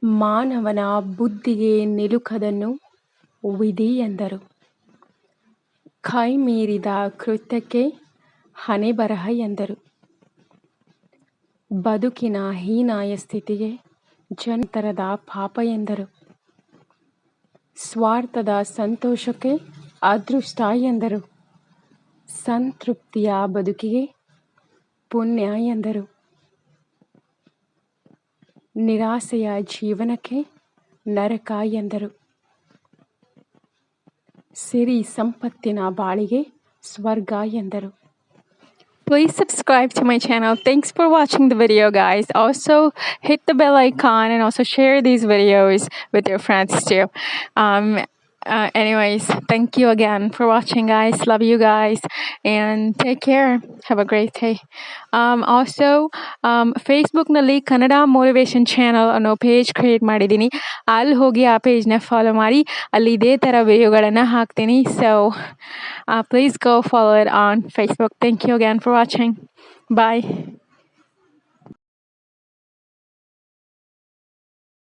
ಮಾನವನ ಬುದ್ಧಿಗೆ ನಿಲುಕದನ್ನು ವಿಧಿ ಎಂದರು. ಕೈಮೀರಿದ ಕೃತ್ಯಕ್ಕೆ ಹಣೆಬರಹ ಎಂದರು. ಬದುಕಿನ ಹೀನಾಯ ಸ್ಥಿತಿಗೆ ಜನ್ಮತರದ ಪಾಪ ಎಂದರು. ಸ್ವಾರ್ಥದ ಸಂತೋಷಕ್ಕೆ ಅದೃಷ್ಟ ಎಂದರು. ಸಂತೃಪ್ತಿಯ ಬದುಕಿಗೆ ಪುಣ್ಯ ಎಂದರು. ನಿರಾಸೆಯ ಜೀವನಕ್ಕೆ ನರಕ ಎಂದರು. ಸಿರಿ ಸಂಪತ್ತಿನ ಬಾಳಿಗೆ ಸ್ವರ್ಗ ಎಂದರು. Please subscribe to my channel. Thanks for watching the video, guys. Also hit the bell icon and also share these videos with your friends too. Anyways, thank you again for watching, guys. Love you guys and take care. Have a great day. Also, Facebook ನಲ್ಲಿ Kannada motivation channel ಅನ್ನೋ page create ಮಾಡಿದ್ದೀನಿ. ಅಲ್ಲಿ ಹೋಗಿ ಆ ಪೇಜ್ನ follow ಮಾಡಿ. ಅಲ್ಲಿ ಇದೇ ಥರ ವಿಡಿಯೋಗಳನ್ನು ಹಾಕ್ತೀನಿ. So please go follow it on Facebook. Thank you again for watching. Bye.